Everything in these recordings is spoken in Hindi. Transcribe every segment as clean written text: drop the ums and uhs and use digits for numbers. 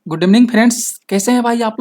Good evening friends. कैसे हैं भाई आप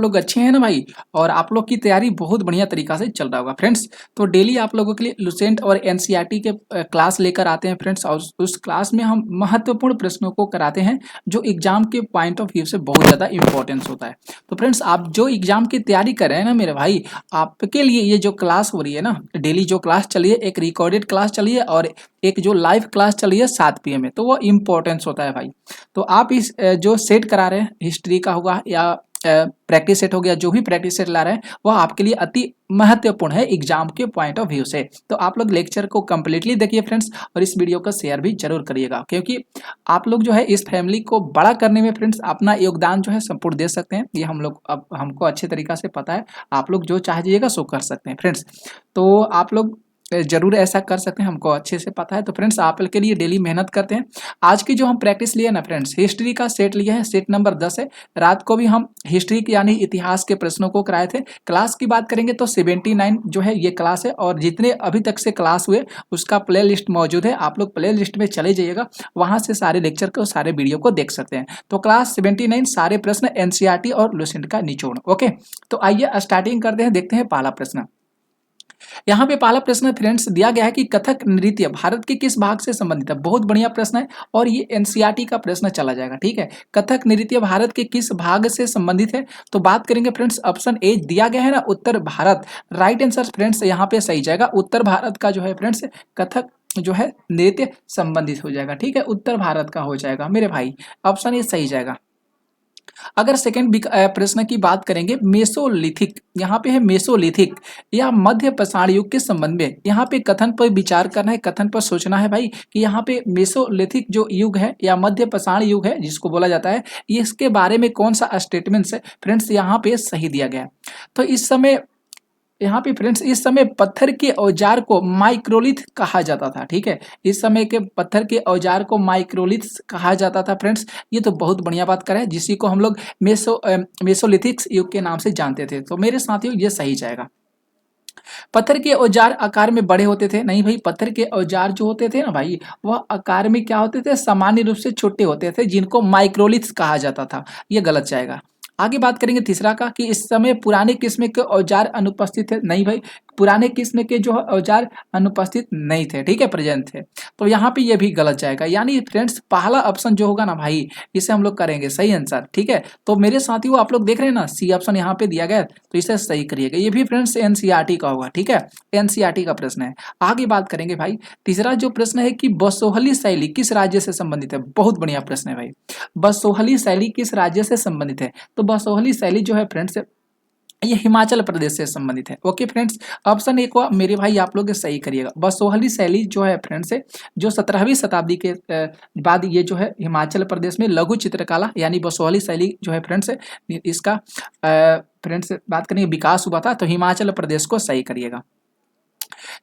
लोग अच्छे हैं ना भाई। और आप लोग की तैयारी बहुत बढ़िया तरीका से चल रहा होगा फ्रेंड्स। तो डेली आप लोगों के लिए लुसेंट और एनसीईआरटी के क्लास लेकर आते हैं फ्रेंड्स। और उस क्लास में हम महत्वपूर्ण प्रश्नों को कराते हैं जो एग्जाम के पॉइंट ऑफ व्यू से बहुत ज़्यादा इंपॉर्टेंस होता है। तो फ्रेंड्स, आप जो एग्जाम की तैयारी कर रहे हैं ना मेरे भाई, आपके लिए ये जो क्लास हो रही है ना, डेली जो क्लास चली है, एक रिकॉर्डेड क्लास चली है और एक जो लाइव क्लास चली है 7 PM में, तो वो इम्पोर्टेंस होता है भाई। तो आप इस जो सेट करा रहे हैं, हिस्ट्री का होगा या प्रैक्टिस सेट हो गया, जो भी प्रैक्टिस सेट ला रहे हैं वह आपके लिए अति महत्वपूर्ण है एग्जाम के पॉइंट ऑफ व्यू से। तो आप लोग लेक्चर को कंप्लीटली देखिए फ्रेंड्स, और इस वीडियो का शेयर भी जरूर करिएगा, क्योंकि आप लोग जो है इस फैमिली को बड़ा करने में फ्रेंड्स अपना योगदान जो है संपूर्ण दे सकते हैं। ये हम लोग अब हमको अच्छे तरीका से पता है। आप लोग जो चाहिएगा सो कर सकते हैं फ्रेंड्स। तो आप लोग जरूर ऐसा कर सकते हैं, हमको अच्छे से पता है। तो फ्रेंड्स, आप के लिए डेली मेहनत करते हैं। आज की जो हम प्रैक्टिस लिए ना फ्रेंड्स, हिस्ट्री का सेट लिया है, सेट नंबर 10 है। रात को भी हम हिस्ट्री की यानी इतिहास के प्रश्नों को कराए थे। क्लास की बात करेंगे तो 79 जो है ये क्लास है, और जितने अभी तक से क्लास हुए उसका प्ले लिस्ट मौजूद है। आप लोग प्ले लिस्ट में चले जाइएगा, वहां से सारे लेक्चर को, सारे वीडियो को देख सकते हैं। तो क्लास 79 सारे प्रश्न एनसीईआरटी और लुसेंट का निचोड़। ओके, तो आइए स्टार्टिंग करते हैं, देखते हैं पहला प्रश्न। यहाँ पे पहला प्रश्न फ्रेंड्स दिया गया है कि कथक नृत्य भारत के किस भाग से संबंधित है। बहुत बढ़िया प्रश्न है और ये एनसीईआरटी का प्रश्न चला जाएगा। ठीक है, कथक नृत्य भारत के किस भाग से संबंधित है। तो बात करेंगे फ्रेंड्स, ऑप्शन ए दिया गया है ना, उत्तर भारत। राइट आंसर फ्रेंड्स यहाँ पे सही जाएगा। उत्तर भारत का जो है फ्रेंड्स कथक जो है नृत्य संबंधित हो जाएगा। ठीक है, उत्तर भारत का हो जाएगा मेरे भाई, ऑप्शन ए सही जाएगा। अगर सेकंड प्रश्न की बात करेंगे, मेसोलिथिक, यहाँ पे है मेसोलिथिक या मध्य पाषाण युग के संबंध में। यहाँ पे कथन पर विचार करना है, कथन पर सोचना है भाई कि यहाँ पे मेसोलिथिक जो युग है या मध्य पाषाण युग है जिसको बोला जाता है, ये इसके बारे में कौन सा स्टेटमेंट है फ्रेंड्स यहाँ पे सही दिया गया है। तो इस समय यहाँ पे फ्रेंड्स, इस समय पत्थर के औजार को माइक्रोलिथ कहा जाता था। ठीक है, इस समय के पत्थर के औजार को माइक्रोलिथ कहा जाता था फ्रेंड्स। ये तो बहुत बढ़िया बात करें, जिसी को हम लोग मेसोलिथिक्स युग के नाम से जानते थे। तो मेरे साथियों ये सही जाएगा। पत्थर के औजार आकार में बड़े होते थे, नहीं भाई, पत्थर के औजार जो होते थे ना भाई, वह आकार में क्या होते थे, सामान्य रूप से छोटे होते थे, जिनको माइक्रोलिथ्स कहा जाता था। ये गलत जाएगा। आगे बात करेंगे तीसरा का कि इस समय पुराने किस्म के औजार अनुपस्थित थे। नहीं भाई, पुराने किस्म के जो औजार अनुपस्थित नहीं थे, ठीक है, प्रेजेंट थे। तो यहाँ पे ये भी गलत जाएगा। यानी फ्रेंड्स पहला ऑप्शन जो होगा ना भाई, इसे हम लोग करेंगे सही आंसर। ठीक है, तो मेरे साथियों आप लोग देख रहे हैं ना, सी ऑप्शन यहाँ पे दिया गया है, तो इसे सही करिएगा। ये भी फ्रेंड्स एनसीईआरटी का होगा। ठीक है, एनसीईआरटी का प्रश्न है। आगे बात करेंगे भाई, तीसरा जो प्रश्न है कि बसोहली शैली किस राज्य से संबंधित है। बहुत बढ़िया प्रश्न है भाई, बसोहली शैली किस राज्य से संबंधित है। तो बसोहली शैली जो है फ्रेंड्स, ये हिमाचल प्रदेश से संबंधित है। ओके फ्रेंड्स, ऑप्शन ए को मेरे भाई आप लोग सही करिएगा। बसोहली शैली जो है फ्रेंड्स, जो 17वीं शताब्दी के बाद ये जो है हिमाचल प्रदेश में लघु चित्रकला यानी बसोहली शैली जो है फ्रेंड्स, इसका फ्रेंड्स बात करेंगे विकास हुआ था, तो हिमाचल प्रदेश को सही करिएगा।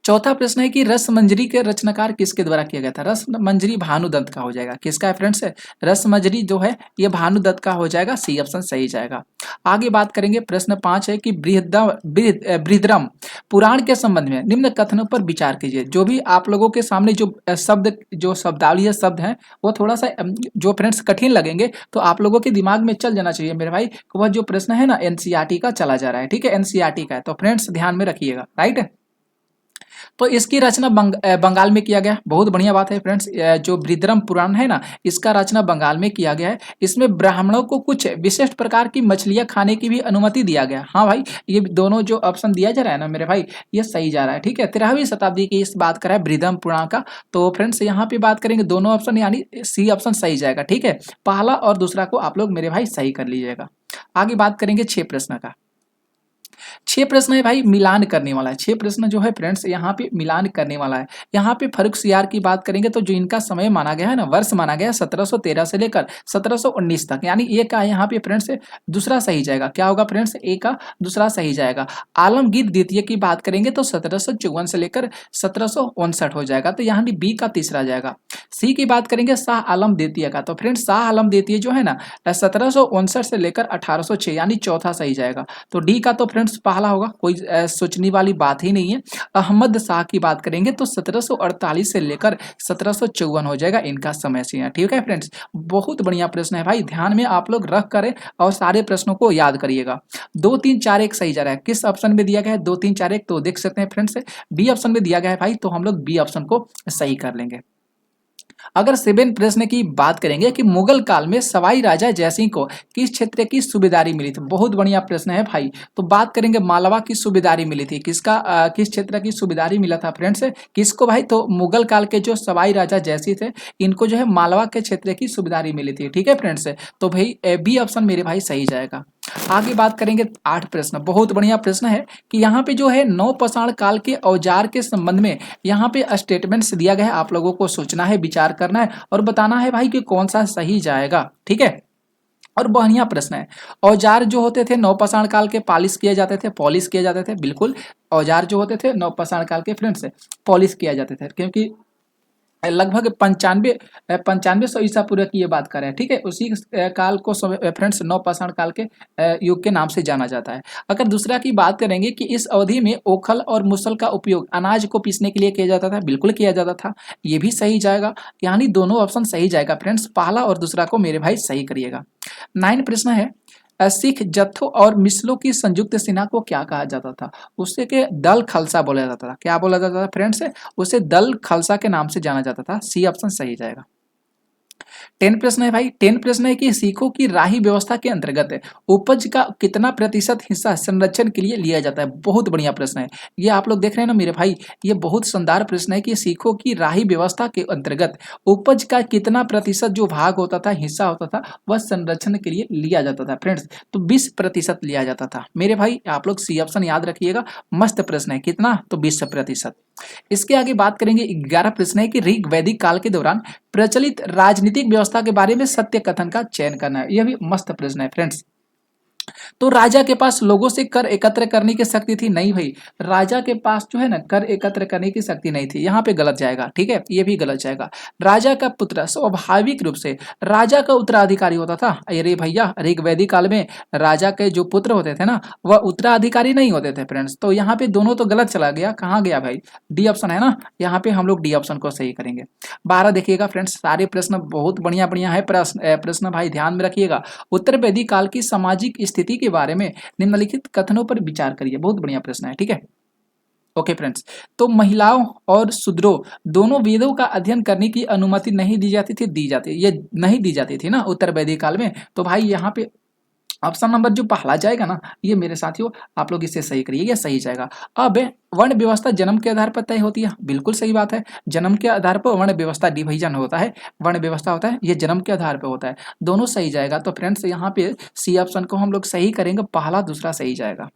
चौथा प्रश्न है कि रसमंजरी के रचनाकार किसके द्वारा किया गया था। रसमंजरी भानुदत्त का हो जाएगा। किसका है फ्रेंड्स, रसमंजरी जो है ये भानुदत्त का हो जाएगा। सी ऑप्शन सही जाएगा। आगे बात करेंगे, प्रश्न 5 है कि बृहद्रम पुराण के संबंध में निम्न कथनों पर विचार कीजिए। जो भी आप लोगों के सामने जो शब्द, जो शब्दावली है, शब्द हैं, वो थोड़ा सा जो फ्रेंड्स कठिन लगेंगे, तो आप लोगों के दिमाग में चल जाना चाहिए मेरे भाई, वह जो प्रश्न है ना एनसीईआरटी का चला जा रहा है। ठीक है, एनसीईआरटी का है, तो फ्रेंड्स ध्यान में रखिएगा। राइट, तो इसकी रचना बंगाल में किया गया। बहुत बढ़िया बात है फ्रेंड्स, जो बृहद्रम पुराण है ना, इसका रचना बंगाल में किया गया है। इसमें ब्राह्मणों को कुछ विशिष्ट प्रकार की मछलियां खाने की भी अनुमति दिया गया। हाँ भाई, ये दोनों जो ऑप्शन दिया जा रहा है ना मेरे भाई, ये सही जा रहा है। ठीक है, 13वीं शताब्दी की इस बात कर रहा है बृहद्रम पुराण का। तो फ्रेंड्स यहाँ पे बात करेंगे दोनों ऑप्शन, यानी सी ऑप्शन सही जाएगा। ठीक है, पहला और दूसरा को आप लोग मेरे भाई सही कर लीजिएगा। आगे बात करेंगे 6 प्रश्न का। 6 प्रश्न है भाई मिलान करने वाला है। 6 प्रश्न जो है फ्रेंड्स यहाँ पे मिलान करने वाला है। यहाँ पे फर्रुखसियार की बात करेंगे तो जो इनका समय माना गया है ना, वर्ष माना गया है 1713 से लेकर 1719 तक, यानी ए का यहाँ पे फ्रेंड्स दूसरा सही जाएगा। क्या होगा फ्रेंड्स, ए का दूसरा सही जाएगा। आलमगीर द्वितीय की बात करेंगे तो 1754 से लेकर 1759 हो जाएगा, तो यहाँ बी का तीसरा जाएगा। सी की बात करेंगे शाह आलम द्वितीय का, तो फ्रेंड्स शाह आलम द्वितीय जो है ना 1759 से लेकर 1806, यानी चौथा सही जाएगा। तो डी का तो फ्रेंड्स फ्रेंड्स पहला होगा, कोई सोचने वाली बात ही नहीं है। अहमद शाह की बात करेंगे तो 1748 से लेकर 1754 हो जाएगा इनका समय सीमा। ठीक है फ्रेंड्स, बहुत बढ़िया प्रश्न है भाई, ध्यान में आप लोग रख करें और सारे प्रश्नों को याद करिएगा। 2 3 4 1 सही जा रहा है। किस ऑप्शन में दिया गया है 2 3 4 1? तो देख सकते हैं फ्रेंड्स, बी ऑप्शन में दिया गया है भाई, तो हम लोग बी ऑप्शन को सही कर लेंगे। अगर 7 प्रश्न की बात करेंगे कि मुगल काल में सवाई राजा जयसिंह को किस क्षेत्र की सूबेदारी मिली थी? बहुत बढ़िया प्रश्न है भाई। तो बात करेंगे मालवा की सूबेदारी मिली थी, किसका किस क्षेत्र की सूबेदारी मिला था फ्रेंड्स? किसको भाई? तो मुगल काल के जो सवाई राजा जयसिंह थे, इनको जो है मालवा के क्षेत्र की सूबेदारी मिली थी। ठीक है फ्रेंड्स, तो भाई बी ऑप्शन मेरे भाई सही जाएगा। आगे बात करेंगे 8 प्रश्न, बहुत बढ़िया प्रश्न है कि यहाँ पे जो है नवपाषाण काल के औजार के संबंध में यहाँ पे स्टेटमेंट्स दिया गया है, आप लोगों को सोचना है, विचार करना है और बताना है भाई कि कौन सा सही जाएगा। ठीक है, और बढ़िया प्रश्न है। औजार जो होते थे नवपाषाण काल के पॉलिश किए जाते थे, पॉलिश किए जाते थे, बिल्कुल औजार जो होते थे नवपाषाण काल के फ्रेंड्स पॉलिश किया जाते थे, क्योंकि लगभग 9500 ईसा पूर्व की ये बात कर रहे हैं। ठीक है, उसी काल को फ्रेंड्स नवपाषाण काल के युग के नाम से जाना जाता है। अगर दूसरा की बात करेंगे कि इस अवधि में ओखल और मुसल का उपयोग अनाज को पीसने के लिए किया जाता था, बिल्कुल किया जाता था, ये भी सही जाएगा। यानी दोनों ऑप्शन सही जाएगा फ्रेंड्स, पहला और दूसरा को मेरे भाई सही करिएगा। 9 प्रश्न है, सिख जत्थों और मिसलों की संयुक्त सेना को क्या कहा जाता था? उसे के दल खालसा बोला जाता था। क्या बोला जाता था फ्रेंड्स? उसे दल खालसा के नाम से जाना जाता था। सी ऑप्शन सही जाएगा। 10 प्रश्न है भाई, 10 प्रश्न है कि सिखों की राही व्यवस्था के अंतर्गत उपज का कितना प्रतिशत हिस्सा संरक्षण के लिए लिया जाता है? बहुत बढ़िया प्रश्न है, ये आप लोग देख रहे हैं ना मेरे भाई, ये बहुत शानदार प्रश्न है कि सिखों की राही व्यवस्था के अंतर्गत उपज का कितना प्रतिशत जो भाग होता था, हिस्सा होता था, वह संरक्षण के लिए लिया जाता था फ्रेंड्स। तो 20% लिया जाता था मेरे भाई, आप लोग सी ऑप्शन याद रखिएगा। मस्त प्रश्न है, कितना? तो 20%। इसके आगे बात करेंगे 11 प्रश्न है कि ऋग वैदिक काल के दौरान प्रचलित राजनीतिक व्यवस्था के बारे में सत्य कथन का चयन करना है। यह भी मस्त प्रश्न है फ्रेंड्स। तो राजा के पास लोगों से कर एकत्र करने की शक्ति थी? नहीं भाई, राजा के पास जो है ना कर एकत्र करने की शक्ति नहीं थी, यहाँ पे गलत जाएगा। ठीक है, ये भी गलत जाएगा। राजा का पुत्र स्वाभाविक रूप से राजा का उत्तराधिकारी होता था। अरे भैया, ऋग वैदिक काल में राजा के जो पुत्र होते थे ना, वह उत्तराधिकारी नहीं होते थे फ्रेंड्स। तो यहाँ पे दोनों तो गलत चला गया, कहाँ गया भाई? डी ऑप्शन है ना, यहाँ पे हम लोग डी ऑप्शन को सही करेंगे। 12 देखिएगा फ्रेंड्स, सारे प्रश्न बहुत बढ़िया बढ़िया है। प्रश्न भाई ध्यान में रखिएगा। उत्तर वैदिक काल की सामाजिक स्थिति के बारे में निम्नलिखित कथनों पर विचार करिए। बहुत बढ़िया प्रश्न है। ठीक है, ओके फ्रेंड्स, तो महिलाओं और शूद्रों दोनों वेदों का अध्ययन करने की अनुमति नहीं दी जाती थी? दी जाती, ये नहीं दी जाती थी ना उत्तर वैदिक काल में। तो भाई यहाँ पे ऑप्शन नंबर जो पहला जाएगा ना, ये मेरे साथियों आप लोग इसे सही करिए, ये सही जाएगा। अब वर्ण व्यवस्था जन्म के आधार पर तय होती है, बिल्कुल सही बात है। जन्म के आधार पर वर्ण व्यवस्था डिवीजन होता है, वर्ण व्यवस्था होता है, ये जन्म के आधार पर होता है। दोनों सही जाएगा। तो फ्रेंड्स यहाँ पे सी ऑप्शन को हम लोग सही करेंगे, पहला दूसरा सही जाएगा।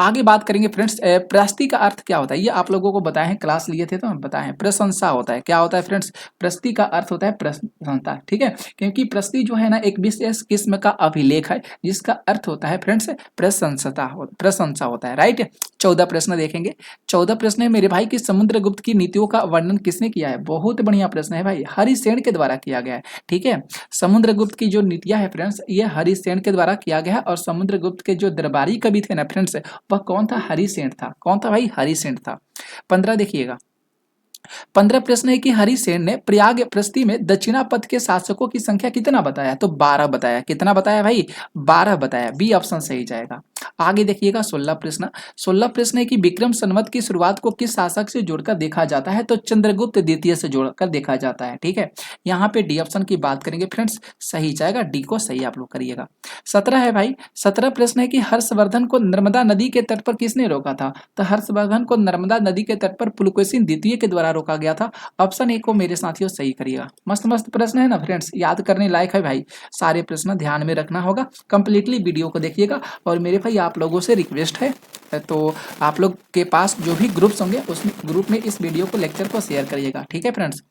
आगे बात करेंगे फ्रेंड्स, प्रस्ति का अर्थ क्या होता है? ये आप लोगों को बताए हैं, क्लास लिए थे तो हम बताए हैं। प्रशंसा होता है। क्या होता है फ्रेंड्स? प्रस्ति का अर्थ होता है प्रशंसा। ठीक है, क्योंकि प्रस्ति जो है ना एक विशेष किस्म का अभिलेख है जिसका अर्थ होता है फ्रेंड्स प्रशंसा होता है। राइट, 14 प्रश्न देखेंगे। 14 प्रश्न है मेरे भाई कि समुद्रगुप्त की नीतियों का वर्णन किसने किया है? बहुत बढ़िया प्रश्न है भाई, हरिसेन के द्वारा किया गया है। ठीक है, समुद्रगुप्त की जो नीतियां है फ्रेंड्स, ये हरिसेन के द्वारा किया गया है। और समुद्रगुप्त के जो दरबारी कवि थे ना फ्रेंड्स, वह कौन था? हरिसेन था। कौन था भाई? हरिसेन था। 15 देखिएगा। 15 प्रश्न है कि हरिसेन ने प्रयाग प्रस्ति में दक्षिणापथ के शासकों की संख्या कितना बताया? तो 12 बताया। कितना बताया भाई? 12 बताया। बी ऑप्शन सही जाएगा। आगे देखिएगा 16 प्रश्न। 16 प्रश्न है कि विक्रम संवत की शुरुआत को किस शासक से जोड़कर देखा जाता है? तो चंद्रगुप्त द्वितीय से जोड़कर देखा जाता है। ठीक है, यहाँ पे डी ऑप्शन की बात करेंगे फ्रेंड्स, सही जाएगा। डी को सही आप लोग करिएगा। 17 है भाई, 17 प्रश्न है कि हर्षवर्धन को नर्मदा नदी के तट पर किसने रोका था? तो हर्षवर्धन को नर्मदा नदी के तट पर पुलकेशिन द्वितीय के द्वारा रोका गया था। ऑप्शन ए को मेरे साथियों सही करिएगा। मस्त मस्त प्रश्न है ना फ्रेंड्स, याद करने लायक है भाई। सारे प्रश्न ध्यान में रखना होगा, कंप्लीटली वीडियो को देखिएगा। और मेरे भाई आप लोगों से रिक्वेस्ट है, तो आप लोग के पास जो भी ग्रुप्स होंगे उस ग्रुप में इस वीडियो को लेक्चर को शेयर करिएगा। ठीक है फ्रेंड्स।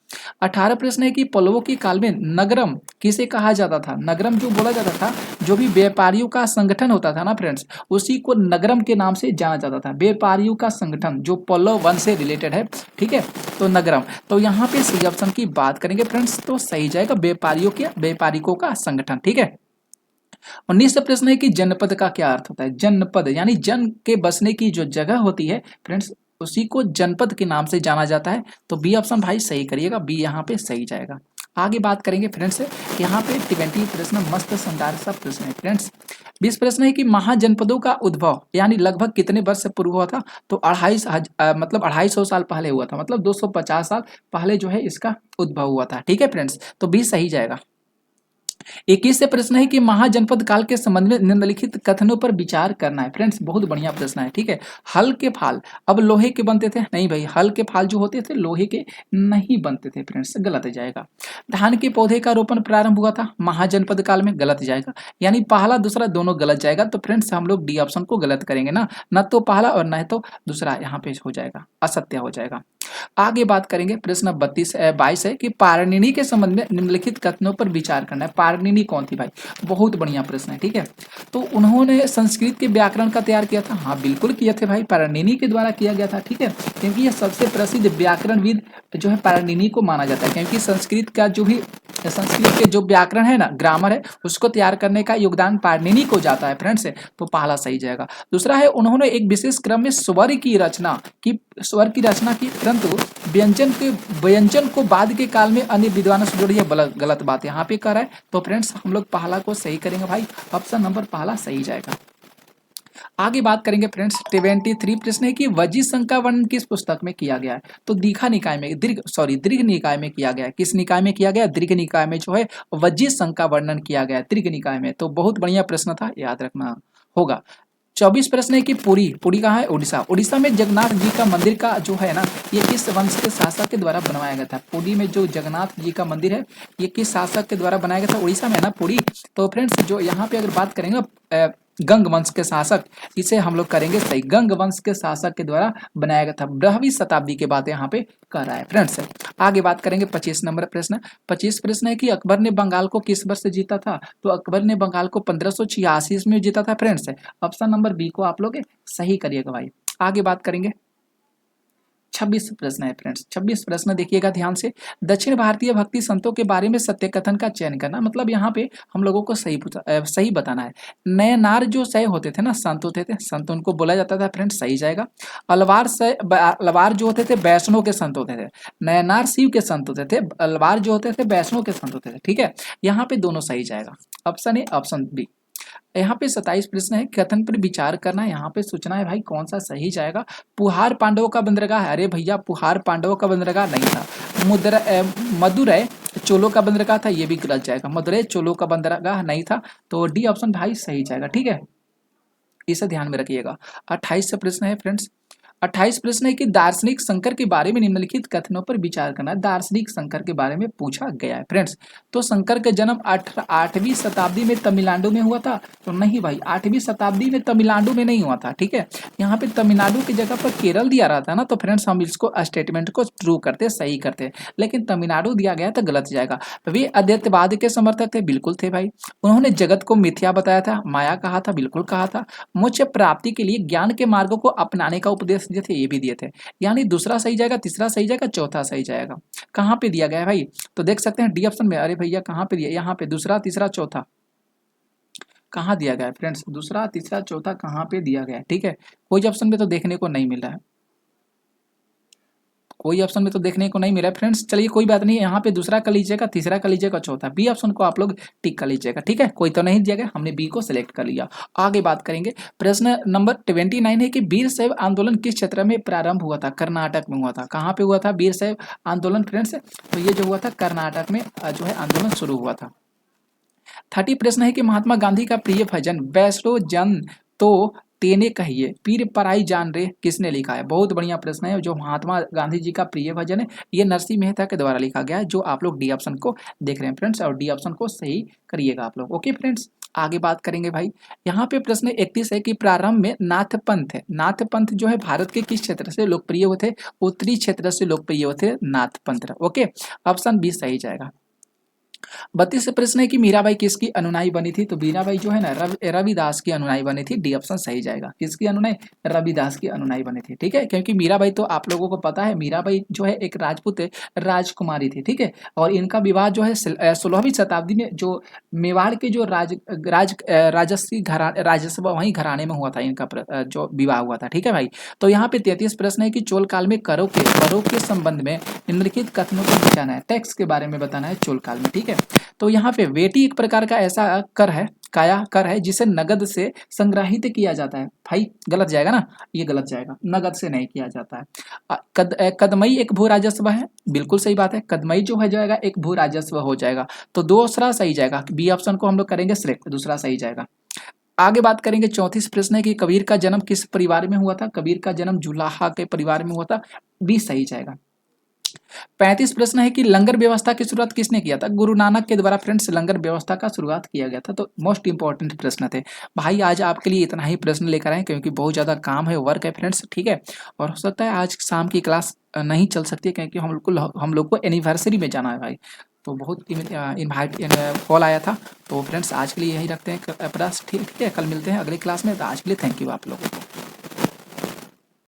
18 प्रश्न है कि पल्लवों के काल में नगरम किसे कहा जाता था? नगरम जो बोला जाता था, जो भी व्यापारियों का संगठन होता था ना फ्रेंड्स, उसी को नगरम के नाम से जाना जाता था। व्यापारियों का संगठन जो पल्लव वंश से रिलेटेड है। ठीक है, तो नगरम। तो यहाँ पे सी ऑप्शन की बात करेंगे फ्रेंड्स, तो सही जाएगा व्यापारियों का संगठन। ठीक है, 19 प्रश्न है कि जनपद का क्या अर्थ होता है। जनपद यानी जन के बसने की जो जगह होती है फ्रेंड्स, उसी को जनपद के नाम से जाना जाता है। तो बी ऑप्शन भाई सही करिएगा, बी यहाँ पे सही जाएगा। आगे बात करेंगे फ्रेंड्स, यहाँ पे 20 प्रश्न मस्त शानदार सा प्रश्न है फ्रेंड्स। 20 प्रश्न है कि महाजनपदों का उद्भव यानी लगभग कितने वर्ष से पूर्व हुआ था। तो मतलब 250 साल पहले हुआ था, मतलब 250 साल पहले जो है इसका उद्भव हुआ था। ठीक है फ्रेंड्स, तो बी सही जाएगा। 21 से प्रश्न है कि महाजनपद काल के संबंध में निम्नलिखित कथनों पर विचार करना है। फ्रेंड्स बहुत बढ़िया प्रश्न है। ठीक है, हल के फाल अब लोहे के बनते थे, नहीं भाई, हल के फाल जो होते थे लोहे के नहीं बनते थे फ्रेंड्स, गलत जाएगा। धान के पौधे का रोपण प्रारंभ हुआ था महाजनपद काल में, गलत जाएगा। यानी पहला दूसरा दोनों गलत जाएगा। तो फ्रेंड्स हम लोग डी ऑप्शन को गलत करेंगे ना, न तो पहला और न तो दूसरा यहाँ पे हो जाएगा, असत्य हो जाएगा। आगे बात करेंगे प्रश्न 22 है कि पाणिनि के संबंध में निम्नलिखित कथनों पर विचार करना है। पाणिनि कौन थी भाई, बहुत बढ़िया प्रश्न है। ठीक है, तो उन्होंने संस्कृत के व्याकरण का तैयार किया था। हाँ बिल्कुल किए थे भाई, पाणिनि के द्वारा किया गया था। ठीक है, क्योंकि यह सबसे प्रसिद्ध व्याकरणविद जो है पाणिनि को माना जाता है, क्योंकि संस्कृत के जो व्याकरण है ना, ग्रामर है, उसको तैयार करने का योगदान पाणिनि को जाता है फ्रेंड्स। तो पहला सही जाएगा। दूसरा है उन्होंने एक विशेष क्रम में स्वर की रचना की, परंतु व्यंजन को बाद के काल में अन्य विद्वानों से जोड़ी है, गलत बात यहाँ पे कर रहा है। तो फ्रेंड्स हम लोग पहला को सही करेंगे भाई, ऑप्शन नंबर पहला सही जाएगा। आगे बात करेंगे फ्रेंड्स 23 प्रश्न है कि वजी संघ का वर्णन किस पुस्तक में किया गया है। तो दीघा निकाय में दीर्घ निकाय में किया गया है। किस निकाय में किया गया, दीर्घ निकाय में जो है वजी संघ का वर्णन किया गया है, दीर्घ निकाय में। तो बहुत बढ़िया प्रश्न था, याद रखना होगा। 24 प्रश्न है कि पुरी कहाँ है, उड़ीसा में जगन्नाथ जी का मंदिर का जो है ना, ये किस वंश के शासक के द्वारा बनवाया गया था। पुरी में जो जगन्नाथ जी का मंदिर है, ये किस शासक के द्वारा बनाया गया था, उड़ीसा में है ना पुरी। तो फ्रेंड्स जो यहाँ पे अगर बात करेंगे गंग वंश के शासक, इसे हम लोग करेंगे सही, गंग वंश के शासक के द्वारा बनाया गया था। 12वीं शताब्दी के बाद यहाँ पे कर रहा है फ्रेंड्स। आगे बात करेंगे 25 नंबर प्रश्न। 25 प्रश्न है कि अकबर ने बंगाल को किस वर्ष जीता था। तो अकबर ने बंगाल को 1586 में जीता था फ्रेंड्स। ऑप्शन नंबर बी को आप लोग सही करिएगा भाई। आगे बात करेंगे 26 प्रश्न है फ्रेंड्स। 26 प्रश्न देखिएगा ध्यान से। दक्षिण भारतीय भक्ति संतों के बारे में सत्य कथन का चयन करना, मतलब यहाँ पे हम लोगों को सही बताना है। नयनार जो सय होते थे ना, संत होते थे, संत उनको बोला जाता था फ्रेंड्स, सही जाएगा। अलवार जो होते थे वैष्णव के संत होते थे, नयनार शिव के संत होते थे, अलवार जो होते थे वैष्णव के संत होते थे। ठीक है, यहाँ पे दोनों सही जाएगा, ऑप्शन ए ऑप्शन बी। यहाँ पे 27 प्रश्न है, कथन पर विचार करना है। यहाँ पे सोचना है भाई कौन सा सही जाएगा। पुहार पांडवों का बंदरगाह, अरे भैया पुहार पांडवों का बंदरगाह नहीं था। मदुरै चोलों का बंदरगाह था, ये भी गलत जाएगा। मदुरै चोलों का बंदरगाह नहीं था, तो डी ऑप्शन भाई सही जाएगा। ठीक है, इसे ध्यान में रखिएगा। 28 प्रश्न है फ्रेंड्स। 28 प्रश्न है कि दार्शनिक शंकर के बारे में निम्नलिखित कथनों पर विचार करना। दार्शनिक शंकर के बारे में पूछा गया है फ्रेंड्स। तो शंकर का जन्म 8वीं शताब्दी में तमिलनाडु में हुआ था। तो नहीं भाई, 8वीं शताब्दी में तमिलनाडु में नहीं हुआ था। ठीक है, यहाँ पे तमिलनाडु की जगह पर केरल दिया रहा था ना, तो फ्रेंड्स हम इसको स्टेटमेंट को ट्रू करते, सही करते, लेकिन तमिलनाडु दिया गया तो गलत जाएगा। वे अद्वैतवाद के समर्थक थे, बिल्कुल थे भाई। उन्होंने जगत को मिथ्या बताया था, माया कहा था, बिल्कुल कहा था। मोक्ष प्राप्ति के लिए ज्ञान के मार्गों को अपनाने का उपदेश दिए थे, ये भी दिए थे। यानी दूसरा सही जाएगा, तीसरा सही जाएगा, चौथा सही जाएगा। कहाँ पे दिया गया है भाई, तो देख सकते हैं डी ऑप्शन में। अरे भैया कहाँ पे दिया, यहाँ पे दूसरा तीसरा चौथा कहाँ दिया गया है फ्रेंड्स, दूसरा तीसरा चौथा कहाँ पे दिया गया है। ठीक है, कोई ऑप्शन में तो देखने को नहीं मिला है, कोई ऑप्शन में तो देखने को नहीं मिला है फ्रेंड्स। चलिए कोई बात नहीं, यहाँ पे दूसरा कर लीजिएगा, तीसरा कर लीजिएगा, चौथा बी ऑप्शन को आप लोग टिक कर लीजिएगा। ठीक है, कोई तो नहीं दिया गया, हमने बी को सिलेक्ट कर लिया। आगे बात करेंगे प्रश्न नंबर 29 है कि वीरशैव आंदोलन किस क्षेत्र में प्रारंभ हुआ था। कर्नाटक में हुआ था। कहाँ पे हुआ था वीरशैव आंदोलन फ्रेंड्स, तो ये जो हुआ था कर्नाटक में जो है आंदोलन शुरू हुआ था। 30 प्रश्न है कि महात्मा गांधी का प्रिय भजन वैष्णो जन तो तेने कहिए पीर पराई जान रे किसने लिखा है। बहुत बढ़िया प्रश्न है। जो महात्मा गांधी जी का प्रिय भजन है, ये नरसिंह मेहता के द्वारा लिखा गया है, जो आप लोग डी ऑप्शन को देख रहे हैं फ्रेंड्स, और डी ऑप्शन को सही करिएगा आप लोग। ओके फ्रेंड्स, आगे बात करेंगे भाई। यहाँ पे प्रश्न 31 है कि प्रारंभ में नाथ पंथ है, नाथ पंथ जो है भारत के किस क्षेत्र से लोकप्रिय हुए थे। उत्तरी क्षेत्र से लोकप्रिय हुए थे नाथ पंथ। ओके, ऑप्शन बी सही जाएगा। 32 प्रश्न है कि मीराबाई किसकी अनुनाई बनी थी? तो मीराबाई जो है ना रविदास की अनुनाई बनी थी। डी ऑप्शन सही जाएगा। किसकी अनुनाई? रविदास की अनुनाई बनी थी। ठीक है, क्योंकि मीराबाई तो आप लोगों को पता है, मीराबाई जो है एक राजपूत राजकुमारी थी। ठीक है, और इनका विवाह जो है 16वीं शताब्दी में जो मेवाड़ के जो राजसी घरा राजस्व वहीं घराने में हुआ था इनका जो विवाह हुआ था। ठीक है भाई, तो यहाँ पे 33 प्रश्न है कि चोल काल में करों के संबंध में निम्नलिखित कथनों को बताना है। टैक्स के बारे में बताना है चोल काल में। ठीक है, तो यहाँ पे वेटी एक प्रकार का ऐसा कर है, काया कर है, जिसे नगद से संग्रहित किया जाता है। भाई गलत जाएगा ना, ये गलत जाएगा, नगद से नहीं किया जाता है। कदमई एक भू राजस्व है, बिल्कुल सही बात है, कदमई जो है जाएगा एक भू राजस्व हो जाएगा। तो दूसरा सही जाएगा, बी ऑप्शन को हम लोग करेंगे सिलेक्ट, दूसरा सही जाएगा। आगे बात करेंगे, 34 प्रश्न है कि कबीर का जन्म किस परिवार में हुआ था? कबीर का जन्म जुलाहा के परिवार में हुआ था। बी सही जाएगा। 35 प्रश्न है कि लंगर व्यवस्था की शुरुआत किसने किया था? गुरु नानक के द्वारा फ्रेंड्स लंगर व्यवस्था का शुरुआत किया गया था। तो मोस्ट इंपॉर्टेंट प्रश्न थे भाई। आज आपके लिए इतना ही प्रश्न लेकर आए, क्योंकि बहुत ज़्यादा काम है, वर्क है फ्रेंड्स। ठीक है, और हो सकता है आज शाम की क्लास नहीं चल सकती है, क्योंकि हम लोग को एनिवर्सरी में जाना है भाई। तो बहुत इन्वाइट कॉल आया था। तो फ्रेंड्स आज के लिए यही रखते हैं प्रयास। ठीक है, कल मिलते हैं अगली क्लास में। तो आज के लिए थैंक यू आप लोगों को।